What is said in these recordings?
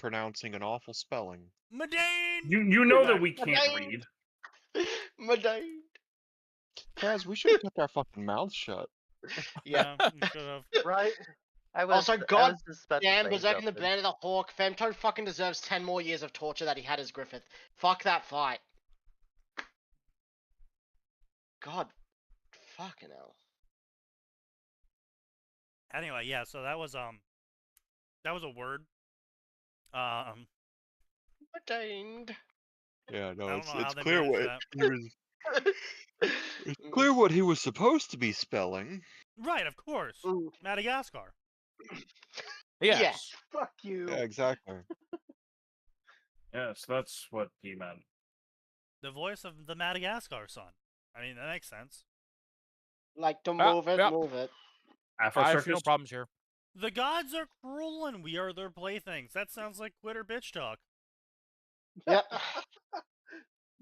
pronouncing an awful spelling. Medane! You know that we can't read. Medane. Kaz, we should have kept our fucking mouths shut. Yeah, we should have. Right? Also, God just about to damn, say Berserk and the something. Band of the Hawk. Femto fucking deserves 10 more years of torture that he had as Griffith. Fuck that fight. God. Fucking hell. Anyway, yeah, so that was a word. Ordained. Yeah, I no, don't know how it's they clear managed what that. he was. It's clear what he was supposed to be spelling. Right, of course. Ooh. Madagascar. Yes. Yes. Fuck you. Yeah, exactly. Yes, that's what he meant. The voice of the Madagascar son. I mean, that makes sense. Like, to move it, yeah. move it. Afro I have Circus. no problems here. The gods are cruel and we are their playthings. That sounds like quitter bitch talk. Yep.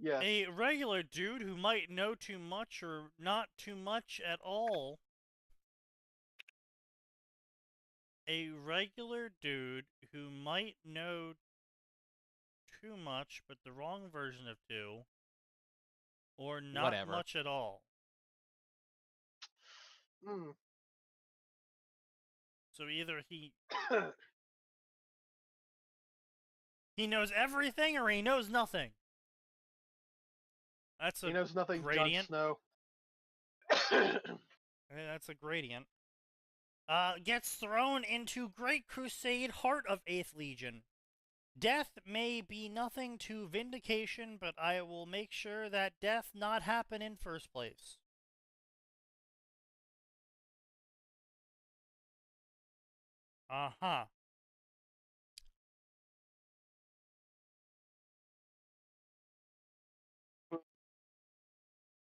Yeah. A regular dude who might know too much or not too much at all. A regular dude who might know too much, but the wrong version of two, or not Whatever. much at all. Hmm. So either he knows everything or he knows nothing. That's a He knows nothing, gradient. Jon Snow. That's a gradient. Gets thrown into Great Crusade, Heart of 8th Legion. Death may be nothing to vindication, but I will make sure that death not happen in first place. Uh-huh.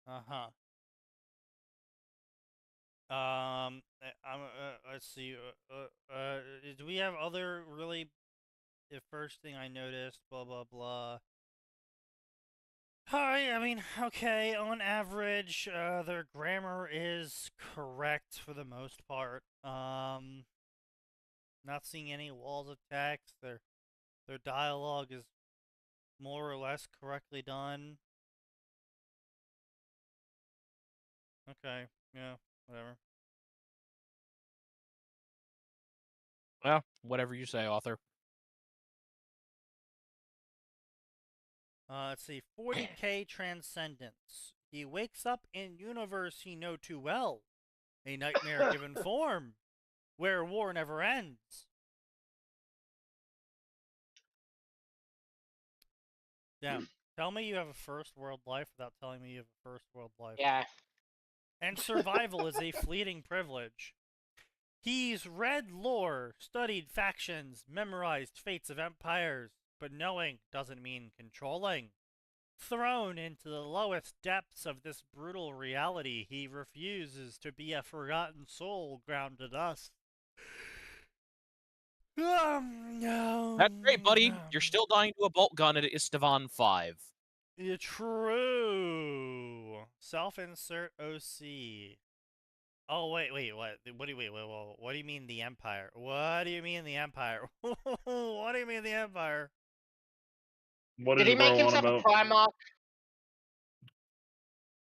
Uh-huh. Let's see. Do we have other really? The first thing I noticed, blah blah blah. Hi, I mean, okay, on average, their grammar is correct for the most part. Not seeing any walls of text. Their dialogue is more or less correctly done. Okay, yeah, whatever. Well, whatever you say, author. Let's see, 40k Transcendence. He wakes up in universe he know too well. A nightmare given form, where war never ends. Damn. Tell me you have a first world life without telling me you have a first world life. Yeah. And survival is a fleeting privilege. He's read lore, studied factions, memorized fates of empires, but knowing doesn't mean controlling. Thrown into the lowest depths of this brutal reality, he refuses to be a forgotten soul ground to dust. That's great, buddy. You're still dying to a bolt gun at Istvan 5. True. Self-insert OC. Oh wait, what? What do you mean the Empire? What do you mean the Empire? What do you mean the Empire? What Did is he make bro on himself a about? Primarch?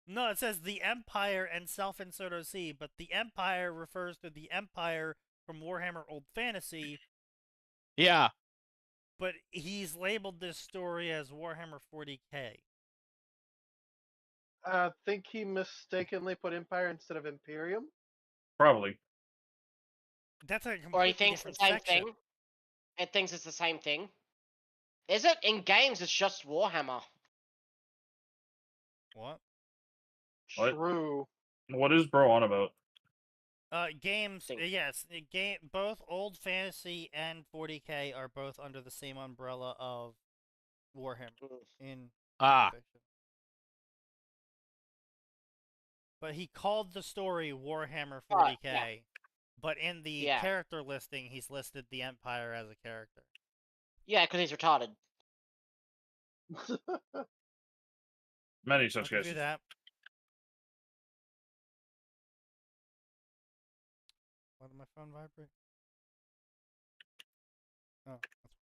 No, it says the Empire and self-insert OC, but the Empire refers to the Empire from Warhammer Old Fantasy. Yeah. But he's labeled this story as Warhammer 40k. I think he mistakenly put Empire instead of Imperium. Probably. That's a Or he completely thinks the different same section. thing? It thinks it's the same thing? Is it? In games, it's just Warhammer. What? What? True. What is bro on about? Games, yes, both Old Fantasy and 40k are both under the same umbrella of Warhammer in Fanfiction. But he called the story Warhammer 40k, yeah. but in the character listing, he's listed the Empire as a character. Yeah, because he's retarded. Many such I'll give cases. you that. Why did my phone vibrate? Oh, that's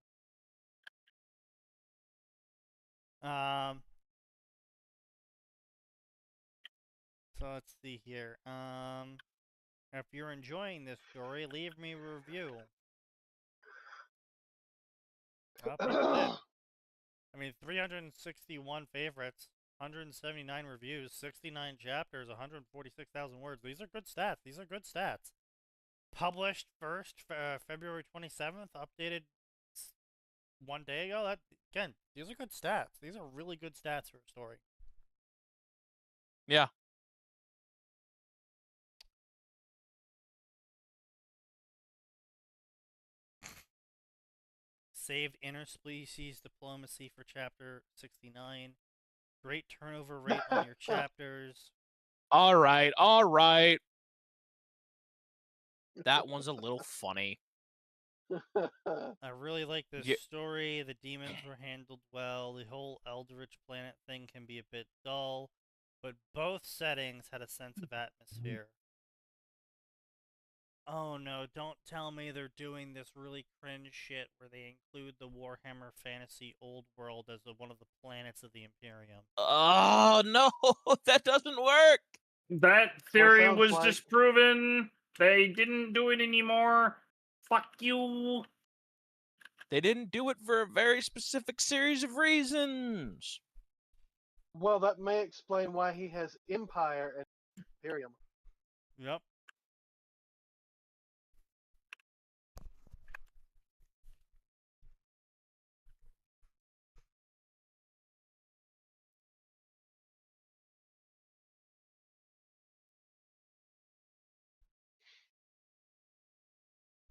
So let's see here. If you're enjoying this story, leave me a review. People did. I mean, 361 favorites, 179 reviews, 69 chapters, 146,000 words. These are good stats. These are good stats. Published first February 27th, updated 1 day ago. That again, these are good stats. These are really good stats for a story. Yeah. Saved interspecies diplomacy for chapter 69. Great turnover rate on your chapters. All right, all right. That one's a little funny. I really like this Yeah. story. The demons were handled well. The whole Eldritch planet thing can be a bit dull, but both settings had a sense of atmosphere. Oh no, don't tell me they're doing this really cringe shit where they include the Warhammer Fantasy Old World as one of the planets of the Imperium. Oh, no, that doesn't work. That theory sounds was like- disproven. They didn't do it anymore. Fuck you. They didn't do it for a very specific series of reasons. Well, that may explain why he has Empire and Imperium. Yep.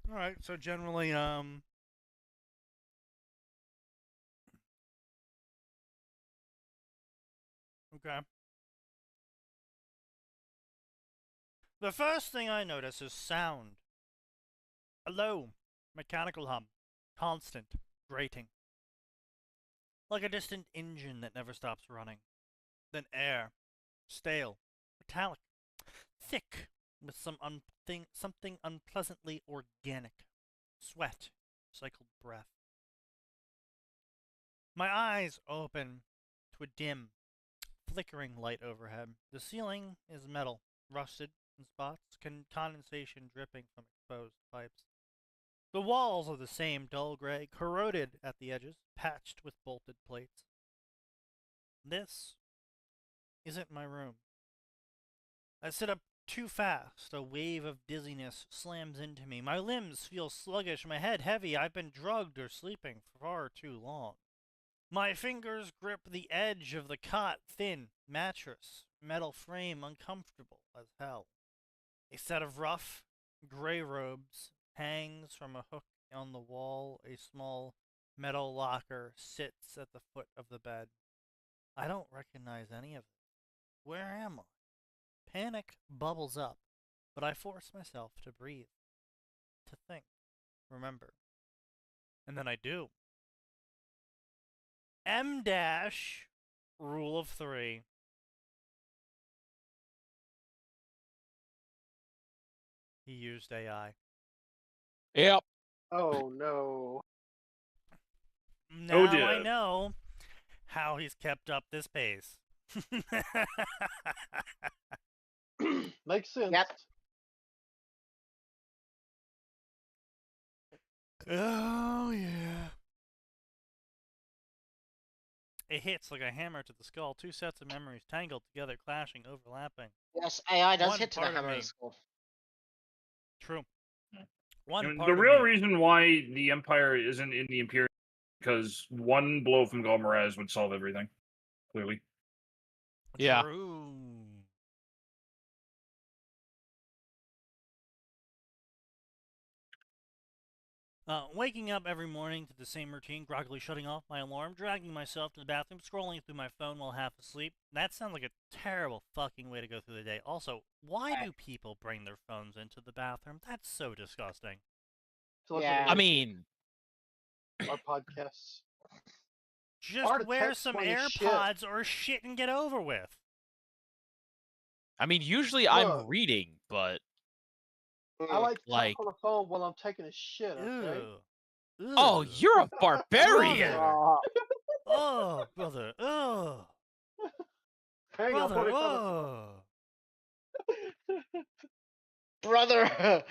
All right, so generally, okay. The first thing I notice is sound. A low, mechanical hum, constant, grating. Like a distant engine that never stops running. Then air, stale, metallic, thick, with something unpleasantly organic. Sweat, cycled breath. My eyes open to a dim, flickering light overhead. The ceiling is metal, rusted in spots, condensation dripping from exposed pipes. The walls are the same dull gray, corroded at the edges, patched with bolted plates. This isn't my room. I sit up too fast. A wave of dizziness slams into me. My limbs feel sluggish, my head heavy. I've been drugged or sleeping for far too long. My fingers grip the edge of the cot, thin mattress, metal frame, uncomfortable as hell. A set of rough, gray robes hangs from a hook on the wall. A small metal locker sits at the foot of the bed. I don't recognize any of it. Where am I? Panic bubbles up, but I force myself to breathe, to think, remember. And then I do. M dash, rule of 3. He used AI. Yep. Oh no. Now I dear. know how he's kept up this pace. Makes sense. Yep. Oh, yeah. It hits like a hammer to the skull. Two sets of memories tangled together, clashing, overlapping. Yes, AI does One hit to the part of hammer me. of school. True. Yeah. One And part the of real me. reason why the Empire isn't in the Imperium because one blow from Galmaraz would solve everything. Clearly. Yeah. True. Waking up every morning to the same routine, groggily shutting off my alarm, dragging myself to the bathroom, scrolling through my phone while half asleep. That sounds like a terrible fucking way to go through the day. Also, why do people bring their phones into the bathroom? That's so disgusting. To listen Yeah. to I mean, our podcasts. Just Or to wear text some when you shit. AirPods or shit and get over with. usually Look. I'm reading, but I like to like- talk on the phone while I'm taking a shit, okay? Ew. oh, Ugh. you're a barbarian. Brother. Oh, brother. Oh, Hang on, brother. 45 Oh. Brother.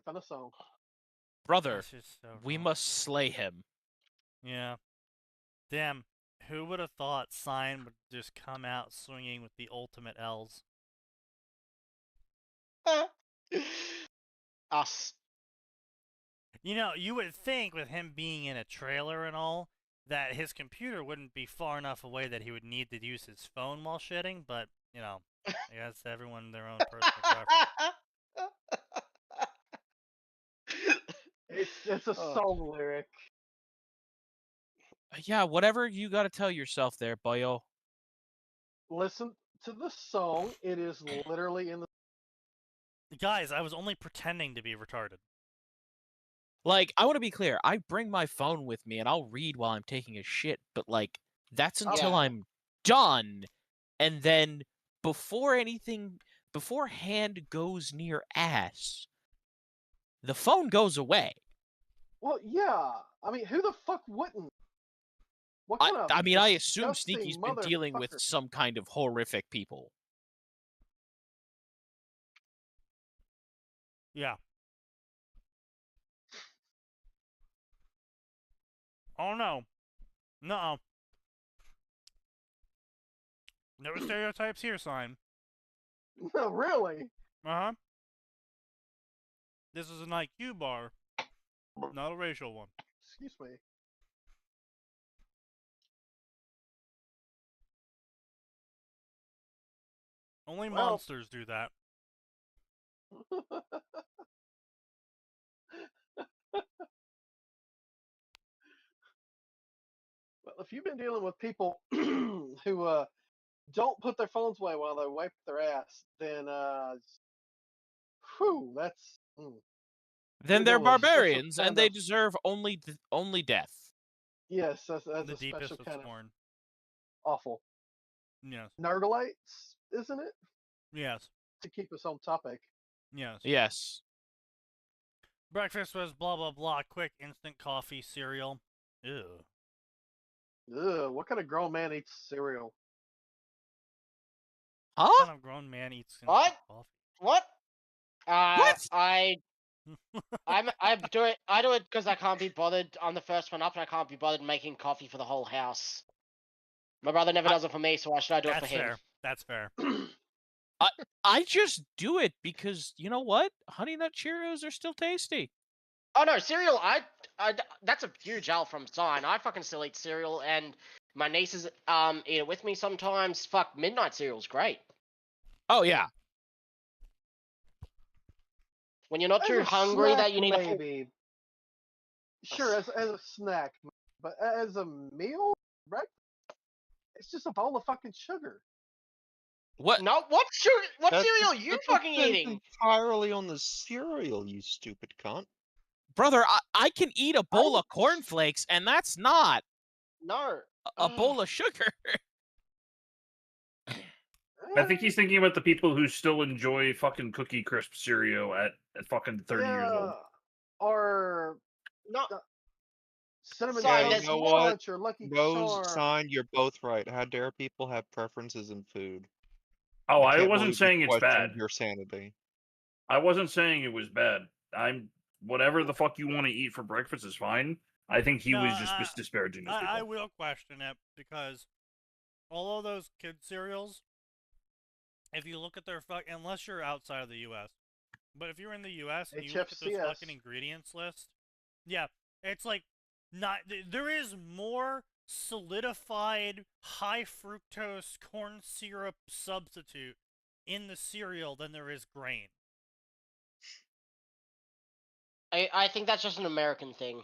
on a song. Brother, That's just so we wrong. must slay him. Yeah. Damn. Who would have thought Sign would just come out swinging with the ultimate L's? Us. You know, you would think with him being in a trailer and all, that his computer wouldn't be far enough away that he would need to use his phone while shitting, but, you know, I guess everyone their own personal preference. It's a Oh. song lyric. Yeah, whatever you gotta tell yourself there, boyo. Listen to the song. It is literally in the. Guys, I was only pretending to be retarded. Like, I want to be clear. I bring my phone with me and I'll read while I'm taking a shit, but like, that's until Yeah. I'm done. And then before hand goes near ass, the phone goes away. Well, yeah. I mean, who the fuck wouldn't? What kind of I mean, I assume disgusting Sneaky's been dealing with motherfucker. some kind of horrific people. Yeah. Oh no. No. No stereotypes here, Sign. No, really. Uh-huh. This is an IQ bar, not a racial one. Excuse me. Only Well. monsters do that. Well, if you've been dealing with people who don't put their phones away while they wipe their ass, then whew, that's Then You're they're dealing with a special barbarians and kind they of deserve only death. yes, that's The a deepest special of kind of scorn. awful. Yes. Nerdalites, isn't it? Yes. To keep us on topic. Yes. Yes. Breakfast was blah blah blah. Quick instant coffee cereal. Ew. Ugh, what kind of grown man eats cereal? Huh? What kind of grown man eats instant What? coffee? What? What? I do it. I do it because I can't be bothered. I'm the first one up, and I can't be bothered making coffee for the whole house. My brother never does it for me, so why should I do it for That's him? fair. That's fair. I just do it because, you know what? Honey Nut Cheerios are still tasty. Oh no, cereal! That's a huge L from Sign. I fucking still eat cereal, and my nieces eat it with me sometimes. Fuck, midnight cereal's great. Oh, yeah. When you're not As too a hungry snack, that you need a full... maybe. Sure, as a snack, but as a meal, right? It's just a bowl of fucking sugar. What? No, what cereal are you That fucking depends eating? entirely on the cereal, you stupid cunt. Brother, I can eat a bowl of cornflakes, and that's not No. a bowl of sugar. I think he's thinking about the people who still enjoy fucking Cookie Crisp cereal at fucking 30 years old. Or No. cinnamon Sorry, toast there's- You know what? crunch or Lucky Rose, Charm. Sign, you're both right. How dare people have preferences in food? Oh, I can't wasn't believe you saying it's questioned bad. your sanity. I wasn't saying it was bad. I'm whatever the fuck you want to eat for breakfast is fine. I think he No, was just disparaging those I people. will question it because all of those kid cereals, if you look at their unless you're outside of the U.S., but if you're in the U.S. and you look at those HFCS. fucking ingredients list, yeah, it's like not. There is more solidified high fructose corn syrup substitute in the cereal than there is grain. I think that's just an American thing.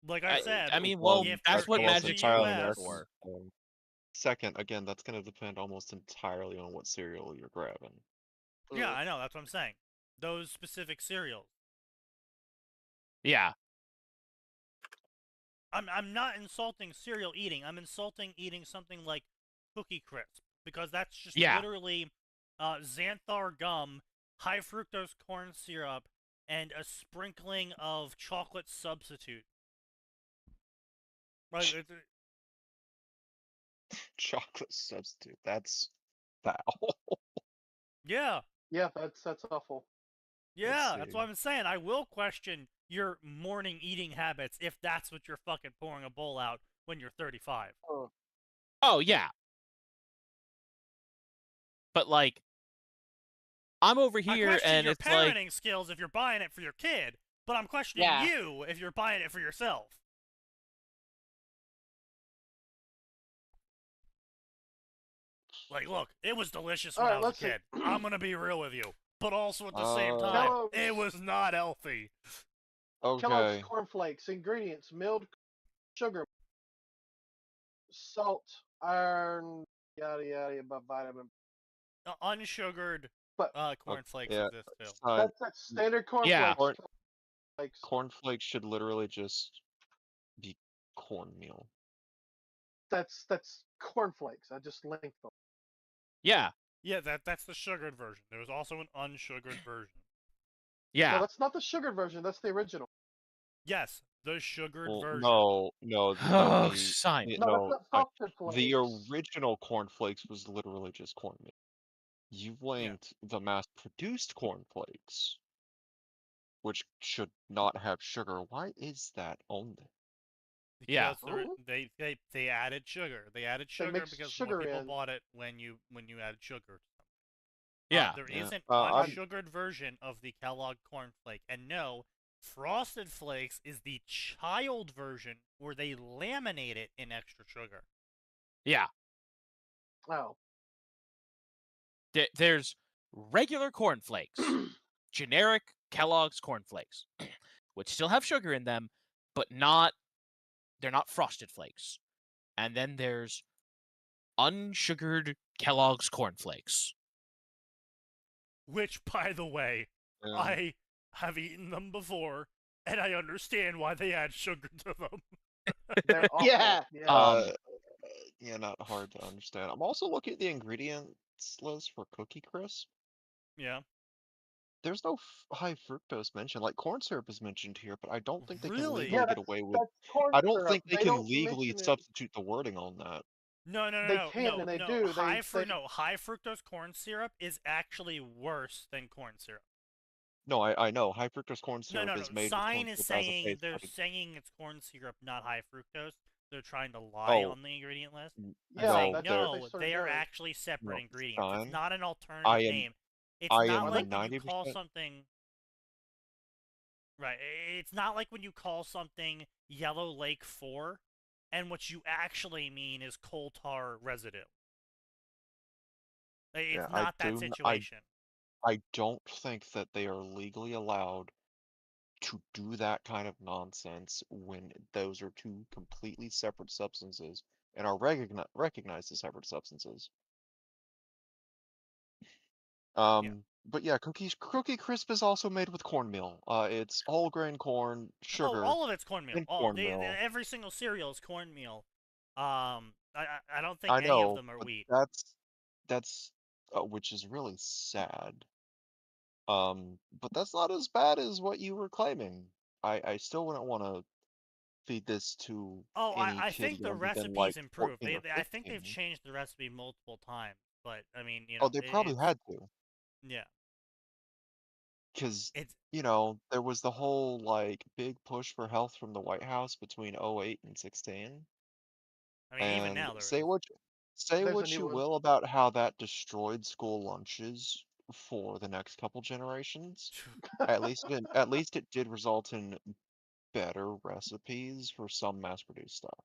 Like I said, I mean, well, if that's you're what in Magic the Cereal US, is for. Second, again, that's going to depend almost entirely on what cereal you're grabbing. Yeah, Mm. I know. That's what I'm saying. Those specific cereals. Yeah. I'm not insulting cereal eating. I'm insulting eating something like Cookie Crisp because that's just Yeah. literally xanthan gum, high fructose corn syrup, and a sprinkling of chocolate substitute. Like, Chocolate substitute. That's foul. yeah, Yeah, that's awful. yeah, that's see. what I'm saying. I will question your morning eating habits if that's what you're fucking pouring a bowl out when you're 35. Oh, Oh yeah. But like, I'm over I here question and your it's like, parenting skills if you're buying it for your kid, but I'm questioning Yeah. you if you're buying it for yourself. Like, look, it was delicious when Alright, I was a let's see. kid. I'm gonna be real with you. But also at the same Uh, time, Kellogg's- it was not healthy. Kellogg's Okay. cornflakes. Ingredients: milled sugar, salt, iron, yada yada, but vitamin. Unsugared But cornflakes Yeah. exist too. that's standard Yeah. cornflakes. Flakes. Cornflakes should literally just be cornmeal. That's cornflakes. I just linked them. yeah, Yeah, that's the sugared version. There was also an unsugared version. No, yeah. that's not the sugared version. That's the original. Yes, the sugared Well, version. no, Oh, the Simon. No, no, that's not frosted the flakes. original cornflakes was literally just cornmeal. You linked the mass-produced cornflakes, which should not have sugar. Why is that on there? Yeah. Because Oh. they added sugar. They added They sugar mixed because sugar more people in. bought it when you added sugar. Yeah. There Yeah. is an I'm- unsugared version of the Kellogg cornflake, and no, Frosted Flakes is the child version where they laminate it in extra sugar. Yeah. Oh. There's regular cornflakes, generic Kellogg's cornflakes, which still have sugar in them, but they're not frosted flakes. And then there's unsugared Kellogg's cornflakes. Which, by the way, Yeah. I have eaten them before, and I understand why they add sugar to them. They're awful. Yeah. Yeah, not hard to understand. I'm also looking at the ingredients list for Cookie Crisp. Yeah. There's no high fructose mentioned. Like corn syrup is mentioned here, but I don't think they can Really? legally Yeah, get away with. that's corn I don't syrup. think they They can don't legally mention it. substitute the wording on that. No, They no, can no, and they no. do. High They- high fructose corn syrup is actually worse than corn syrup. No, I know high fructose corn No, syrup no, no. is made with Sign corn is syrup as a saying base, they're but saying it's corn syrup, not high fructose. They're trying to lie Oh. on the ingredient list. I'm Yeah, saying that's no, what they sort of they are do. actually separate No, ingredients. Stein, It's not an alternative I am- name. It's I not am like when you call 90%. something. Right. It's not like when you call something Yellow Lake 4, and what you actually mean is coal tar residue. It's Yeah, not that situation. I don't think that they are legally allowed to do that kind of nonsense when those are two completely separate substances and are recognized as separate substances. But yeah, Cookie Crisp is also made with cornmeal. It's whole grain corn, sugar, Oh, all of it's cornmeal. and All cornmeal. every single cereal is cornmeal. I don't think I any know, of them are but wheat. that's which is really sad. But that's not as bad as what you were claiming. I still wouldn't want to feed this to Oh, any I kid think the younger than recipe's like improved. 14 or I think they've 15. changed the recipe multiple times. But I mean, Oh, they probably it's, had to, yeah, because it's there was the whole like big push for health from the White House between '08 and 16. I mean even And now there say is. There's a what new you one. will about how that destroyed school lunches for the next couple generations. At least it did result in better recipes for some mass-produced stuff.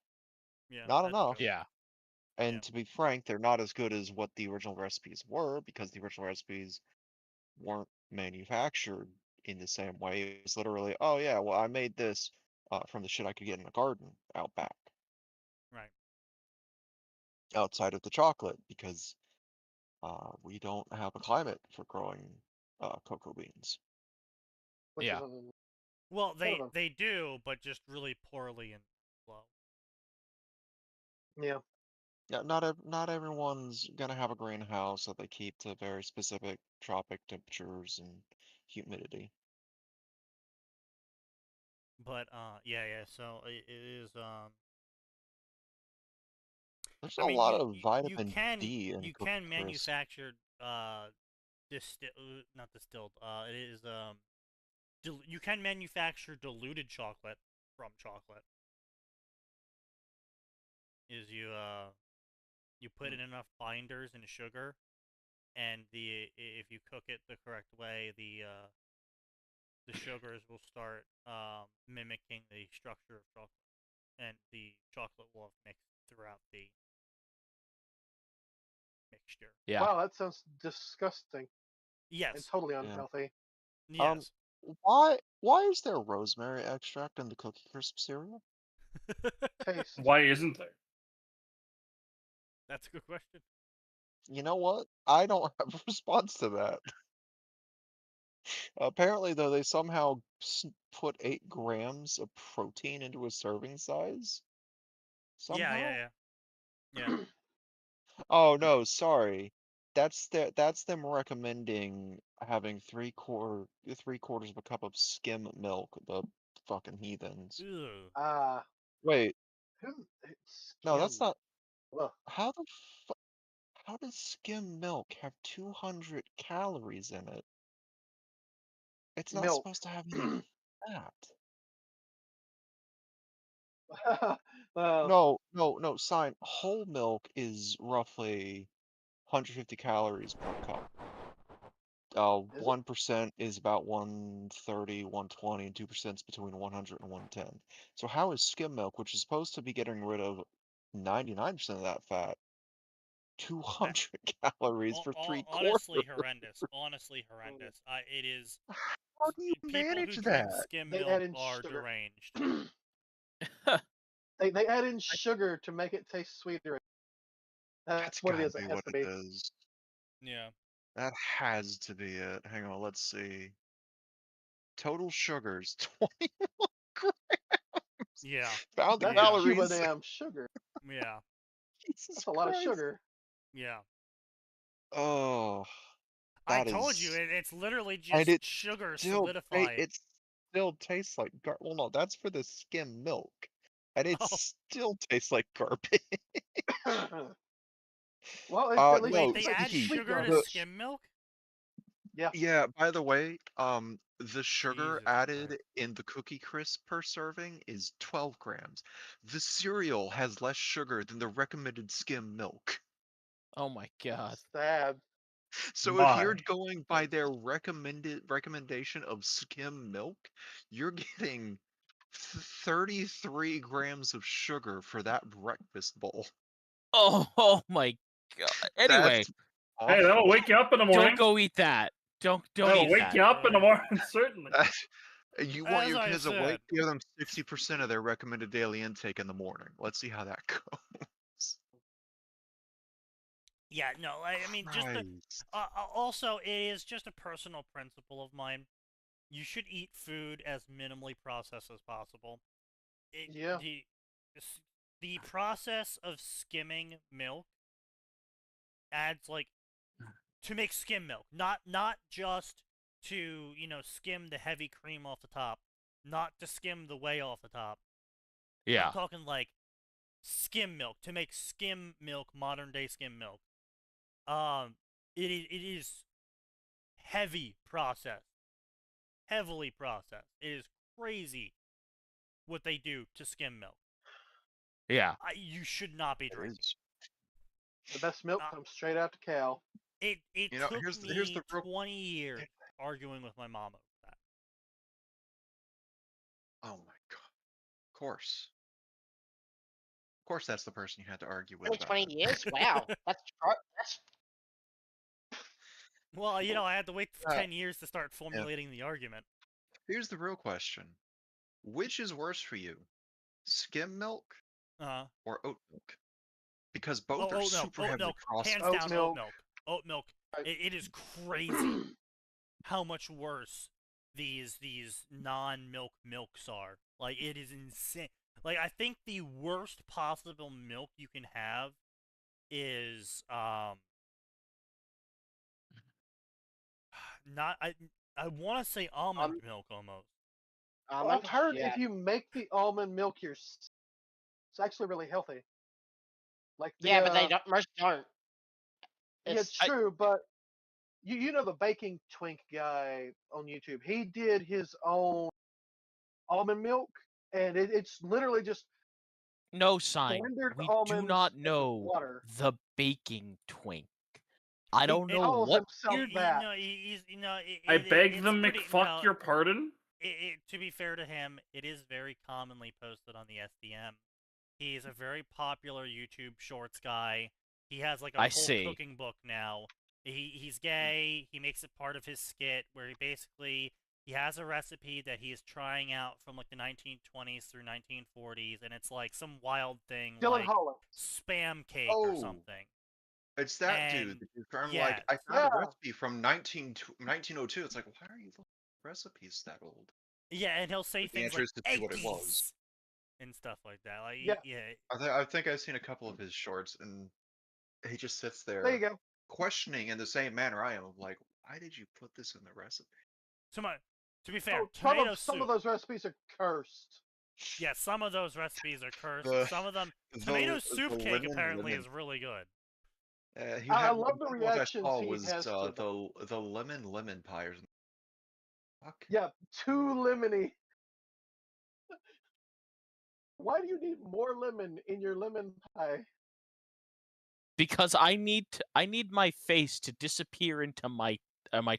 Yeah, Not that's enough. true. Yeah. And Yeah. to be frank, they're not as good as what the original recipes were because the original recipes weren't manufactured in the same way. It was literally, oh yeah, well I made this from the shit I could get in the garden out back, Right. outside of the chocolate, because we don't have a climate for growing cocoa beans. Which Yeah. is Well, One of they do, but just really poorly and slow. yeah. Yeah, not everyone's gonna have a greenhouse that they keep to very specific tropic temperatures and humidity. But yeah. So it is There's I a mean, lot you of you, you vitamin can D in you Cookie can Crisp. manufacture not distilled. It is you can manufacture diluted chocolate from chocolate. Is you put in enough binders and sugar, and if you cook it the correct way, the sugars will start mimicking the structure of chocolate, and the chocolate will have mixed throughout the mixture. Yeah. Wow, that sounds disgusting and Yes. totally Yeah. unhealthy. Yes. Why is there rosemary extract in the Cookie Crisp cereal? Taste. Why isn't there? That's a good question. You know what? I don't have a response to that. Apparently, though, they somehow put 8 grams of protein into a serving size. Somehow. Yeah. Oh no, sorry. That's them recommending having three quarters of a cup of skim milk. The fucking heathens. Ew. Wait, no, that's Skim. not. Well, How the how does skim milk have 200 calories in it? It's not milk. supposed to have any fat. Well, No, sign. Whole milk is roughly 150 calories per cup. is it? 1% is about 130, 120, and 2% is between 100 and 110. So how is skim milk, which is supposed to be getting rid of 99% of that fat, 200 calories for three Honestly quarters? horrendous. Honestly horrendous. It is. How do you People manage who drink that? skim They milk add in are sugar. deranged. They add in sugar to make it taste sweeter. That's That's what it gotta is. It be has what to it be. is. Yeah. That has to be it. Hang on, let's see. Total sugars, 21 grams. Yeah. Found the That's Yeah. a cube of calories. damn sugar. Yeah. Jesus That's a lot of Christ. sugar. Yeah. Oh, I that told you, is. it's literally And just sugar solidified. it still tastes like well, no, that's for the skim milk, and it Oh, still tastes like garbage. Well, at least wait, No, it's they like add Sneaky, sweet sugar to the garbage. skim milk? Yeah. yeah. By the way, the sugar Jesus added Christ. in the Cookie Crisp per serving is 12 grams. The cereal has less sugar than the recommended skim milk. Oh my god. Sad. So if you're Why? going by their recommendation of skim milk, you're getting 33 grams of sugar for that breakfast bowl. Oh my god. Anyway, That's Hey, that'll awful. wake you up in the don't morning. go eat that. Don't That'll eat wake that. you up in the Right. morning, certainly. You want As your I kids awake? said. Give them 60% of their recommended daily intake in the morning. Let's see how that goes. Yeah, no, I mean, Christ. also, it is just a personal principle of mine. You should eat food as minimally processed as possible. Yeah. The process of skimming milk adds like to make skim milk, not just to skim the heavy cream off the top, not to skim the whey off the top. Yeah. I'm talking like skim milk to make skim milk, modern day skim milk. It is heavy processed, heavily processed. It is crazy what they do to skim milk. Yeah. You should not be It drinking. is. The best milk comes straight out the cow. It took here's me the real 20 years arguing with my mom over that. Oh my god. Of course. Of course that's the person you had to argue with Only about 20 it. years? Wow. That's Well, I had to wait for Yeah. 10 years to start formulating the argument. Here's the real question. Which is worse for you? Skim milk or oat milk? Because both are Oat milk, super oat heavily milk, processed. hands down, oat milk. milk. Oat milk. Right. It is crazy how much worse these non-milk milks are. Like, it is insane. Like, I think the worst possible milk you can have is not I want to say almond milk almost. Well, I've heard Yeah. if you make the almond milk it's actually really healthy. Like the, Yeah, but they don't. Most don't. yeah, it's true, but you know the baking twink guy on YouTube. He did his own almond milk, and it's literally just No sign. blended We do almonds not and know water. the baking twink. I don't He know calls what. himself that. I beg the it's McFuck your pardon. To be fair to him, it is very commonly posted on the SDM. He's a very popular YouTube Shorts guy. He has like a I whole see. cooking book now. He's gay. He makes it part of his skit where he has a recipe that he is trying out from like the 1920s through 1940s, and it's like some wild thing Dylan like Holland. spam cake or something. It's that And, dude. From yeah, like I found yeah. a recipe from 1902. It's like, why are you looking at recipes that old? Yeah, and he'll say I'd be things like interested to see what it was. 80s and stuff like that. Like, Yeah. I think I've seen a couple of his shorts, and he just sits There you there go. questioning in the same manner I am. Like, why did you put this in the recipe? To be fair, Oh, tomato some soup. of those recipes are cursed. Yeah, some of those recipes are cursed. The- Some of them, the- tomato soup the cake lemon- apparently lemon. is really good. I love the one I reactions saw he was has to them. the lemon pie or something. Fuck. Yeah, too lemony. Why do you need more lemon in your lemon pie? Because I need my face to disappear into my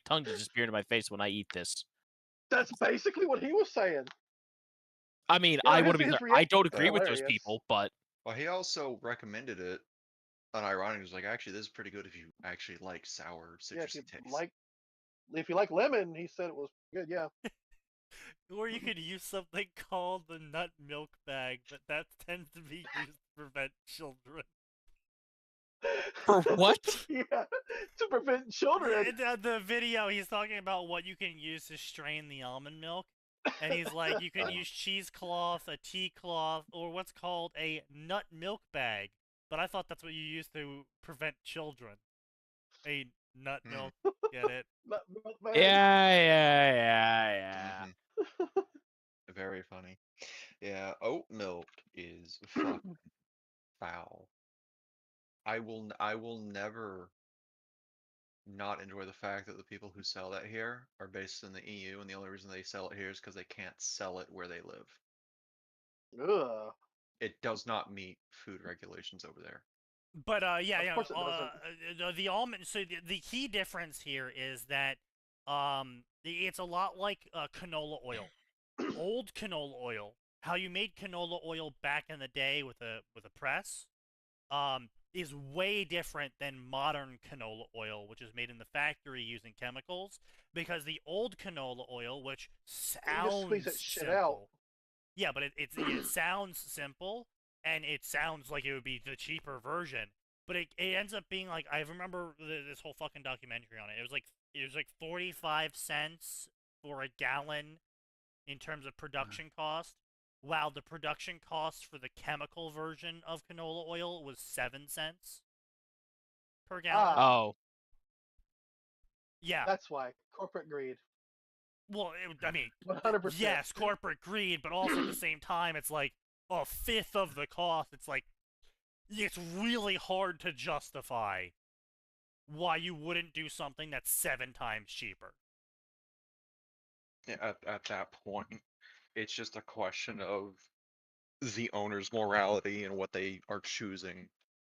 tongue to disappear into my face when I eat this. That's basically what he was saying. I mean, Yeah, I would his have. I don't reactions are agree with those hilarious. people, but Well, he also recommended it. Unironically, he was like, actually, this is pretty good if you actually like sour, Yeah, citrusy taste. if you like lemon, he said it was good. Yeah. Or you could use something called the nut milk bag, but that tends to be used to prevent children. for what? Yeah, to prevent children. The video, he's talking about what you can use to strain the almond milk. And he's like, you can use cheesecloth, a tea cloth, or what's called a nut milk bag. But I thought that's what you use to prevent children. A nut milk, get it? Nut milk bag. Yeah. Mhm. Very funny. Yeah, oat milk is fucking foul. I will never not enjoy the fact that the people who sell that here are based in the EU, and the only reason they sell it here is because they can't sell it where they live. Ugh. It does not meet food regulations over there. But Of course it doesn't. the almond. So the key difference here is that it's a lot like canola oil. Old canola oil, how you made canola oil back in the day with a press, is way different than modern canola oil, which is made in the factory using chemicals. Because the old canola oil, which sounds squeeze that shit simple, out. yeah, but it sounds simple, and it sounds like it would be the cheaper version. But it ends up being like, I remember this whole fucking documentary on it. It was like 45 cents for a gallon in terms of production cost, while the production cost for the chemical version of canola oil was 7 cents per gallon. Oh, Yeah. That's why corporate greed. Well, I mean, 100%. yes, corporate greed, but also at the same time, it's like a fifth of the cost. It's like, it's really hard to justify why you wouldn't do something that's 7 times cheaper. Yeah, at that point, it's just a question of the owner's morality and what they are choosing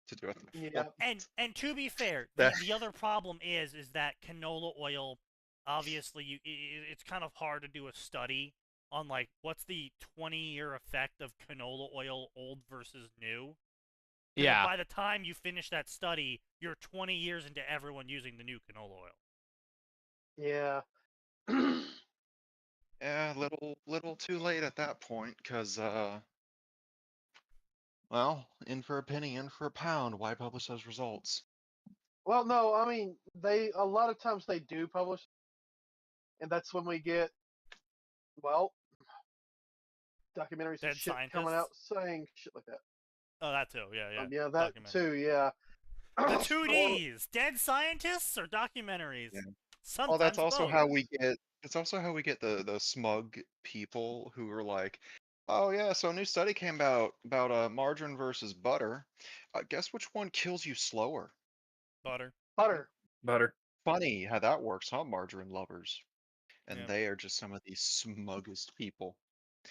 to do. Yeah. And to be fair, the other problem is that canola oil, obviously, it's kind of hard to do a study on like what's the 20-year effect of canola oil, old versus new. yeah. By the time you finish that study, you're 20 years into everyone using the new canola oil. Yeah. Yeah, little too late at that point, because well, in for a penny, in for a pound. Why publish those results? Well, no, I mean a lot of times they do publish, and that's when we get, well, documentaries Dead and shit coming out saying shit like that. Oh, that too, yeah. Yeah, that Documentary. too, yeah. The two Ds, dead scientists or documentaries. Yeah. Sometimes Well, that's also both. how we get It's also how we get the smug people who are like, oh yeah, so a new study came about margarine versus butter. Guess which one kills you slower? Butter. Butter. Butter. Funny how that works, huh, margarine lovers? And Yeah. they are just some of these smuggest people.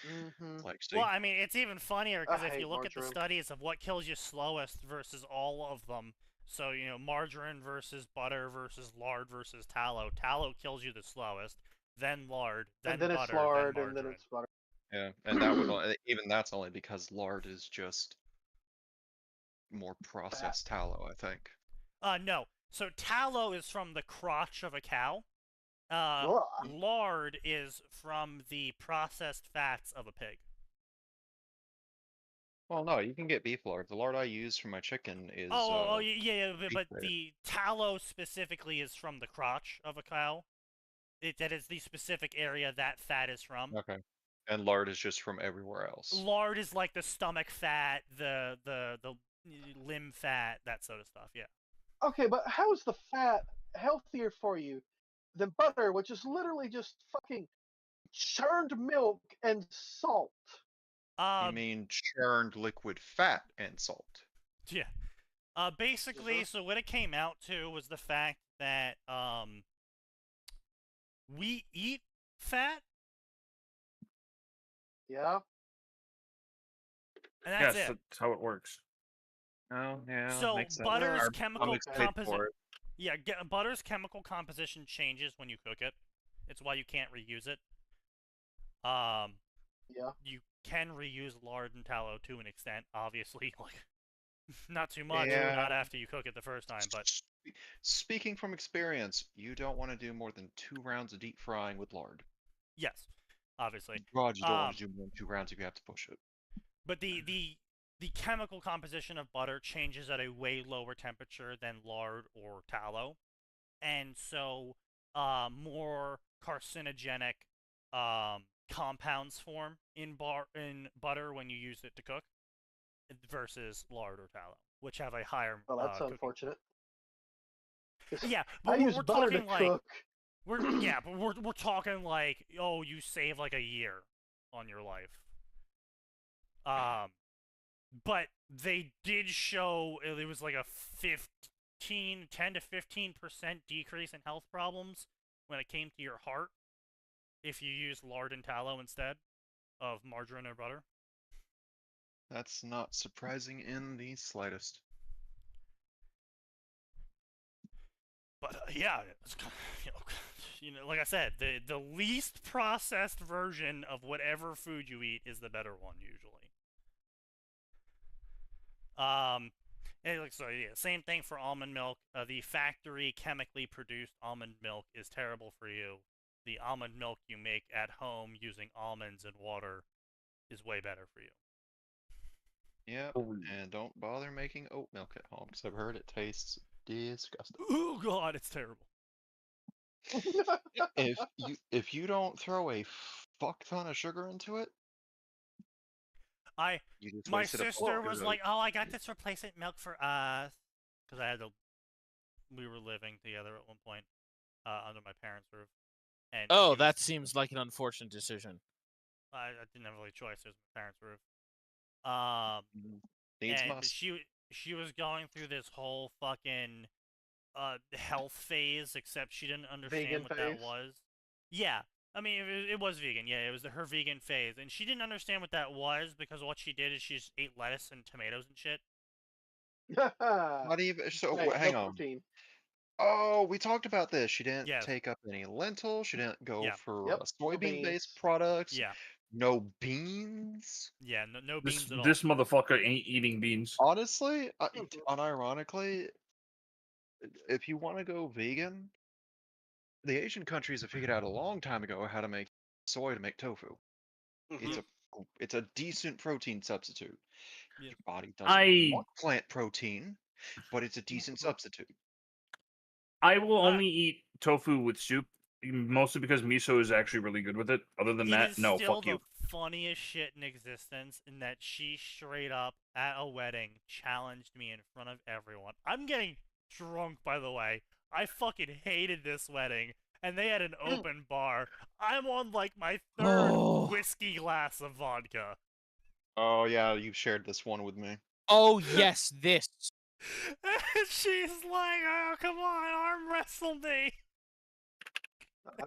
Mm-hmm. Like, see, Well, I mean, it's even funnier because I if you hate look at the margarine. studies of what kills you slowest versus all of them, so, you know, margarine versus butter versus lard versus tallow. Tallow kills you the slowest, then lard, then And then it's butter, lard, then and then margarine. it's butter. yeah, and that would even that's only because lard is just more processed tallow, I think. No. So tallow is from the crotch of a cow. Ugh. Lard is from the processed fats of a pig. Well, no, you can get beef lard. The lard I use for my chicken is Yeah, beef but fat. the tallow specifically is from the crotch of a cow. That is the specific area that fat is from. Okay. And lard is just from everywhere else. Lard is like the stomach fat, the limb fat, that sort of stuff. Yeah. Okay, but how is the fat healthier for you than butter, which is literally just fucking churned milk and salt? You mean churned liquid fat and salt? Yeah. Basically, so what it came out to was the fact that we eat fat. Yeah. And that's Yes, it. that's how it works. Oh, yeah. So makes sense. butter's I'm chemical excited for composition. it. Yeah, butter's chemical composition changes when you cook it. It's why you can't reuse it. Yeah. You can reuse lard and tallow to an extent, obviously, like not too much, Yeah. not after you cook it the first time, but Speaking from experience, you don't want to do more than 2 rounds of deep frying with lard. yes, obviously. God, you don't want to do more than 2 rounds if you have to push it. But the chemical composition of butter changes at a way lower temperature than lard or tallow, and so more carcinogenic compounds form in butter when you use it to cook versus lard or tallow, which have a higher. Well, that's cooking. unfortunate. Yeah, I but use we're butter talking to like cook. we're talking like, oh, you save like a year on your life. But they did show it was like a 10 to 15% decrease in health problems when it came to your heart if you use lard and tallow instead of margarine or butter. That's not surprising in the slightest. But yeah, it's, like I said, the least processed version of whatever food you eat is the better one usually. Same thing for almond milk. The factory chemically produced almond milk is terrible for you. The almond milk you make at home using almonds and water is way better for you. Yep, and don't bother making oat milk at home because I've heard it tastes disgusting. Oh god, it's terrible. if you don't throw a fuck ton of sugar into it, My sister was like, "Oh, I got this replacement milk for us," because we were living together at one point under my parents' roof. And that seems like an unfortunate decision. I didn't have really a choice. It was my parents' roof. Needs and must. she was going through this whole fucking health phase, except she didn't understand Vegan what phase? that was. Yeah. I mean, it was vegan. Yeah, it was her vegan phase, and she didn't understand what that was because what she did is she just ate lettuce and tomatoes and shit. Not even. So Right, hang no on. protein. Oh, we talked about this. She didn't Yes. take up any lentils. She didn't go Yep. for Yep, no soybean-based beans. products. Yeah. No beans. Yeah. No beans at all. This motherfucker ain't eating beans. Honestly, unironically, if you want to go vegan, the Asian countries have figured out a long time ago how to make soy to make tofu. It's a decent protein substitute. Yeah. Your body doesn't want plant protein, but it's a decent substitute. I will only eat tofu with soup, mostly because miso is actually really good with it. Other than that, no, fuck you. It is still the funniest shit in existence in that she straight up, at a wedding, challenged me in front of everyone. I'm getting drunk, by the way. I fucking hated this wedding. and they had an open bar. I'm on like my third whiskey glass of vodka. Oh yeah, you've shared this one with me. Oh yes, this. And she's like, "Oh, come on, arm wrestle me."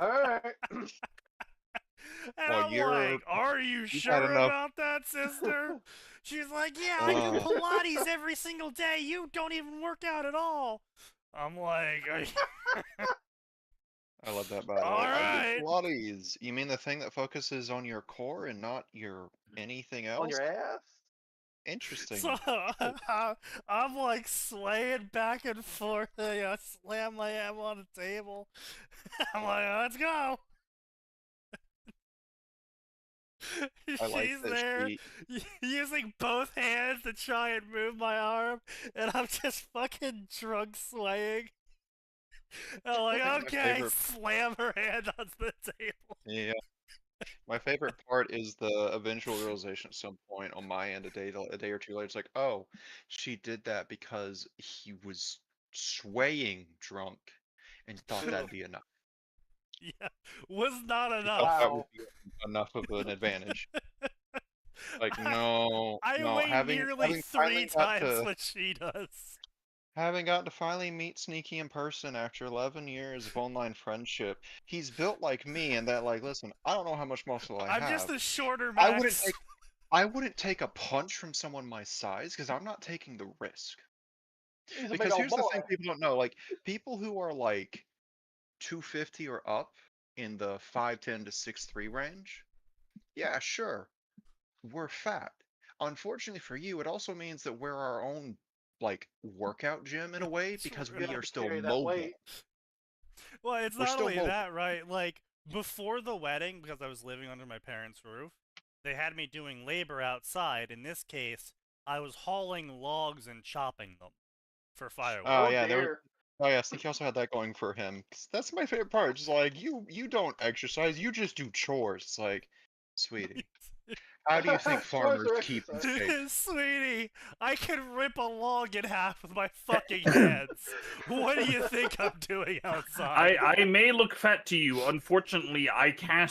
Alright. And Well, I'm like, "Are you had sure enough- about that, sister?" She's like, "Yeah, I do Pilates every single day. You don't even work out at all." I'm like, I love that battle. All I right. do Pilates. You mean the thing that focuses on your core and not your anything else? On your ass? Interesting. So I'm like swaying back and forth. I slam my hand on the table. I'm like, "Let's go." I like She's that there she- using both hands to try and move my arm, and I'm just fucking drunk swaying. And I'm like, My "Okay," favorite- slam her hand onto the table. Yeah. My favorite part is the eventual realization at some point on my end, a day or two later, it's like, oh, she did that because he was swaying drunk and thought that'd be enough. Yeah, was not He enough. thought that would Wow. be enough of an advantage. Like, no, I no, weigh having nearly finally 3 got times to- what she does. Having gotten to finally meet Sneaky in person after 11 years of online friendship, he's built like me in that, like, listen, I don't know how much muscle I I'm have. just a shorter I Max. wouldn't take a punch from someone my size because I'm not taking the risk. He's a big Because old here's the thing boy. people don't know, like, people who are like 250 or up in the 5'10" to 6'3" range, yeah, sure, we're fat. Unfortunately for you, it also means that we're our own like workout gym in a way because True. we You have are to still carry that mobile. weight. Well, it's We're not still only mobile. that, right? Like, before the wedding, because I was living under my parents' roof, they had me doing labor outside. In this case, I was hauling logs and chopping them for firewood. Oh Oh yeah, dear. oh yeah, Sneaky also had that going for him. 'Cause that's my favorite part. Just like you don't exercise, you just do chores. It's like, sweetie, how do you think Chores farmers are keep in exercise. shape? Sweetie, I can rip a log in half with my fucking hands. What do you think I'm doing outside? I may look fat to you. Unfortunately, I can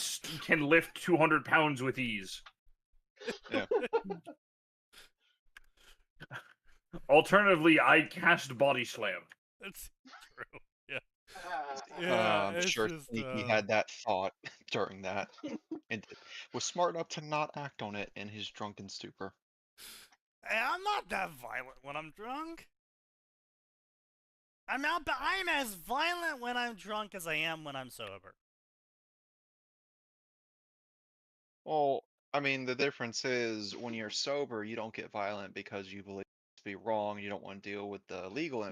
lift 200 pounds with ease. Yeah. Alternatively, I cast body slam. That's true. Yeah. Ah. Yeah, I'm it's sure just, Sneaky had that thought during that, and was smart enough to not act on it in his drunken stupor. Hey, I'm not that violent when I'm drunk. I'm as violent when I'm drunk as I am when I'm sober. Well, I mean, the difference is when you're sober, you don't get violent because you believe it to be wrong. You don't want to deal with the legal,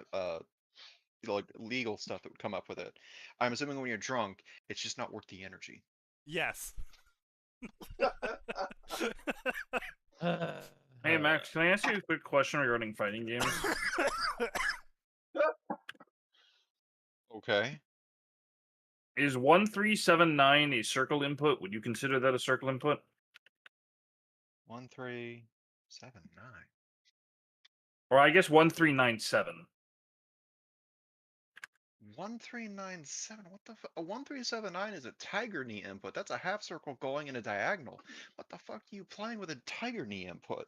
like legal stuff that would come up with it. I'm assuming when you're drunk, it's just not worth the energy. Yes. Hey Max, can I ask you a quick question regarding fighting games? Okay. Is 1379 a circle input? Would you consider that a circle input? 1379. Or I guess 1397. 1397. What the fuck? A 1379 is a tiger knee input. That's a half circle going in a diagonal. What the fuck are you playing with a tiger knee input?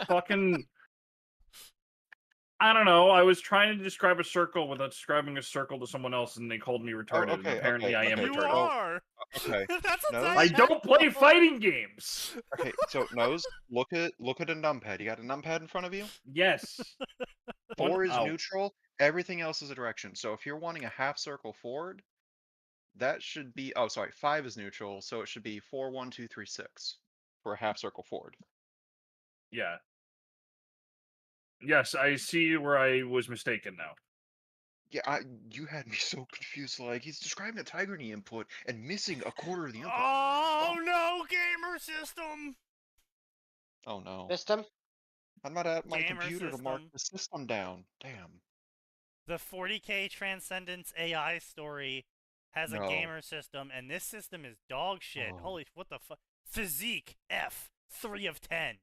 Fucking. I don't know. I was trying to describe a circle without describing a circle to someone else, and they called me retarded. okay, and apparently, okay, I am okay. You retarded. are. Okay. That's a No. I don't play fighting games. Okay, so Nose, look at a numpad. You got a numpad in front of you? Yes. 4 is Oh. neutral, everything else is a direction. So if you're wanting a half circle forward, that should be, oh sorry, 5 is neutral, so it should be 4, 1, 2, 3, 6 for a half circle forward. Yeah. Yes, I see where I was mistaken now. Yeah, you had me so confused. Like he's describing a tiger knee input and missing a quarter of the input. Oh no, gamer system. Oh no. System? I'm not at my Gamer computer to mark system. the system down. Damn. The 40k Transcendence AI story has a No. gamer system, and this system is dog shit. Oh. Holy, what the fuck? Physique F, 3 of 10.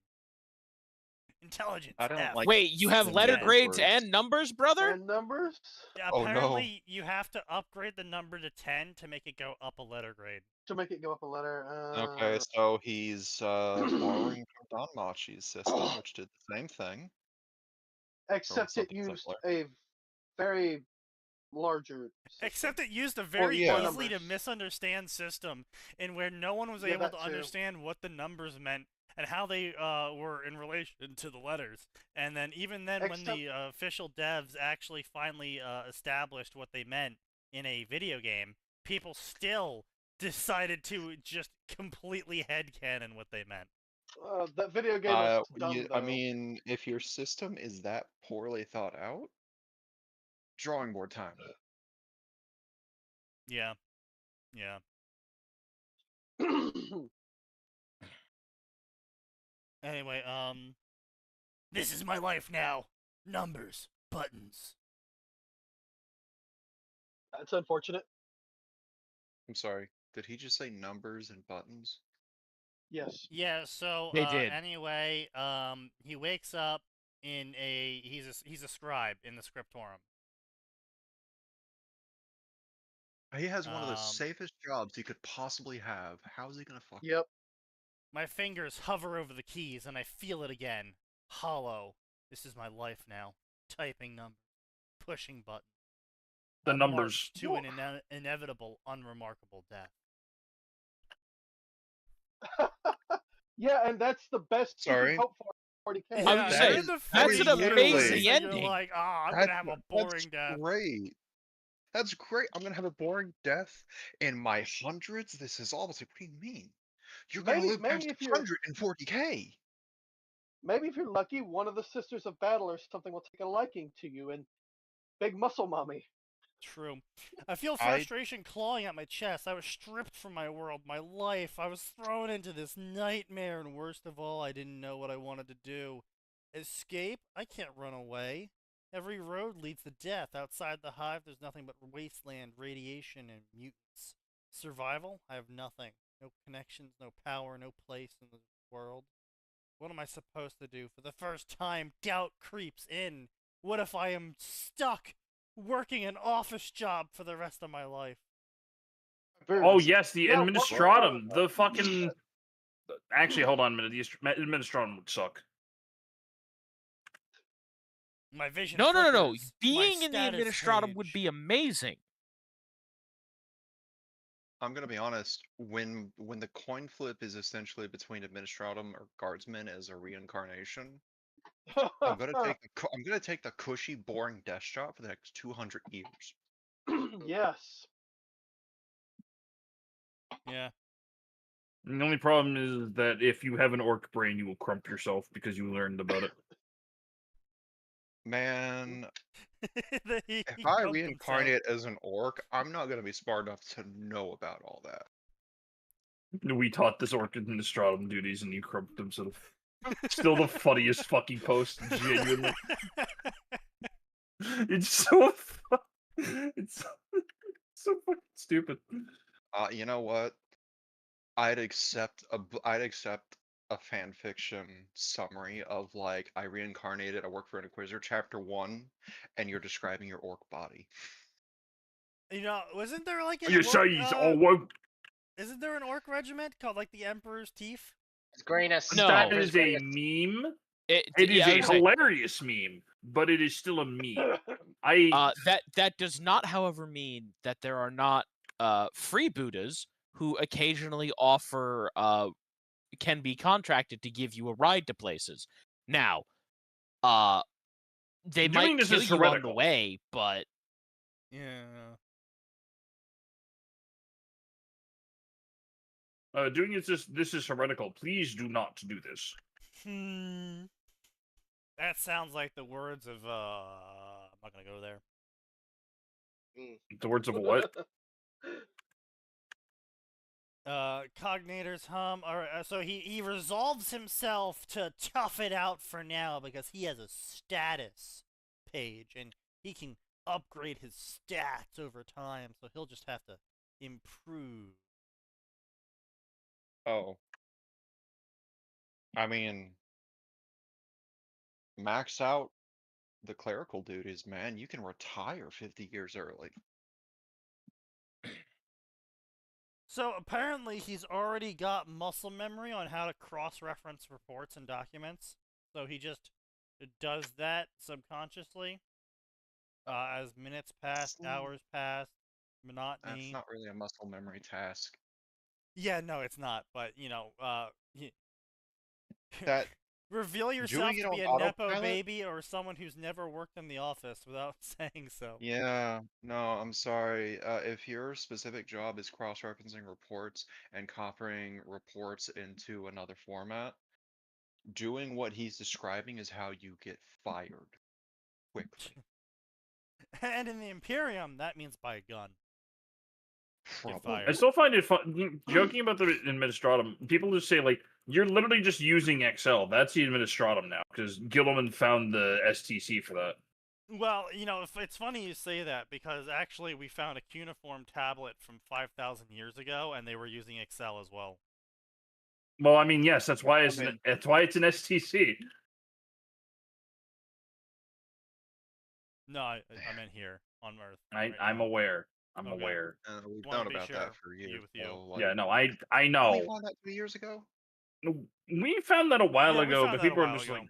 Intelligence. I don't F. like Wait, you have Six letter and grades words. and numbers, brother? And numbers. Yeah, Oh, no. apparently you have to upgrade the number to 10 to make it go up a letter grade. To make it go up a letter. Okay, so he's borrowing from Don Machi's system, which did the same thing. Except it something used similar. a very larger system. Except it used a very yeah. easily to Numbers. misunderstand system in where no one was Yeah, able that to too. understand what the numbers meant and how they were in relation to the letters. And then even then, when the official devs actually finally established what they meant in a video game, people still decided to just completely headcanon what they meant. That video game was dumb, I though. mean, if your system is that poorly thought out, drawing board time. Yeah. Yeah. Anyway, this is my life now. Numbers, buttons. That's unfortunate. I'm sorry. Did he just say numbers and buttons? Yes. Yeah, so They did. anyway, he wakes up in he's a scribe in the scriptorum. He has one of the safest jobs he could possibly have. How's he gonna fuck? Yep. My fingers hover over the keys and I feel it again. Hollow. This is my life now. Typing numbers, pushing buttons. The On numbers. march to an inevitable, unremarkable death. Yeah, and that's the best you Sorry? can hope for. 40K. I was Yeah, gonna that say, you're is- the that's an funny amazing universe, and ending. You're like, I'm That's- gonna have a That's boring death. great. That's great. I'm gonna have a boring death in my hundreds. This is all. What do you mean? You're gonna live past if you're 140K. maybe if you're lucky, one of the Sisters of Battle or something will take a liking to you and Big Muscle Mommy. True. I feel frustration clawing at my chest. I was stripped from my world, my life. I was thrown into this nightmare, and worst of all, I didn't know what I wanted to do. Escape? I can't run away. Every road leads to death. Outside the hive, there's nothing but wasteland, radiation, and mutants. Survival? I have nothing. No connections, no power, no place in the world. What am I supposed to do? For the first time, doubt creeps in. What if I am stuck working an office job for the rest of my life? Oh yes, the Yeah, administratum. The fucking. Actually, hold on a minute. The administratum would suck. My vision. No. flickers. My Being in the status administratum would page. be amazing. I'm gonna be honest. When the coin flip is essentially between administratum or guardsmen as a reincarnation, I'm gonna take the cushy, boring desk job for the next 200 years. Yes. Yeah. The only problem is that if you have an orc brain, you will crump yourself because you learned about it. Man, He if I rubbed reincarnate as an orc, I'm not gonna be smart enough to know about all that. We taught this orc administratum duties, and you crumped himself. Still the funniest fucking post, genuinely. It's so it's so fucking stupid. You know what? I'd accept a fanfiction summary of like I reincarnated, I work for an Inquisitor, chapter 1, and you're describing your orc body. You know, wasn't there like an You orc, say he's all woke. isn't there an orc regiment called like the Emperor's Teeth? It's greenest. No. That Emperor's is a greenest. meme. It It is yeah, I a was saying, hilarious meme, but it is still a meme. that does not, however, mean that there are not freebooters who occasionally offer can be contracted to give you a ride to places. Now, they Doing might this kill is you on the heretical. way, but Yeah. Doing this is heretical. Please do not do this. That sounds like the words of I'm not gonna go there. The words of what? Cognator's hum. All right, so he resolves himself to tough it out for now because he has a status page and he can upgrade his stats over time. So he'll just have to improve. Oh. I mean, max out the clerical duties, man. You can retire 50 years early. So apparently he's already got muscle memory on how to cross-reference reports and documents. So he just does that subconsciously as minutes pass, hours pass, That's monotony. not really a muscle memory task. Yeah, no, it's not. But That reveal yourself doing it to be a on nepo autopilot? baby or someone who's never worked in the office without saying so. Yeah, no, I'm sorry. If your specific job is cross-referencing reports and copying reports into another format, doing what he's describing is how you get fired quickly. And in the Imperium, that means by a gun. Get Probably. I fired. still find it fun joking about the administratum. People just say like, you're literally just using Excel. That's the administratum now because Gilliman found the STC for that. Well, it's funny you say that because actually we found a cuneiform tablet from 5,000 years ago, and they were using Excel as well. Well, I mean, yes, that's why that's why it's an STC. No, I meant here on Earth. I'm aware. I'm Okay. aware. We've Wanna known be about sure that for years. with you. So, Yeah, like, no, I didn't know. we find that 2 years ago? We found that a while Yeah, we ago, found but that a people are while just ago. like,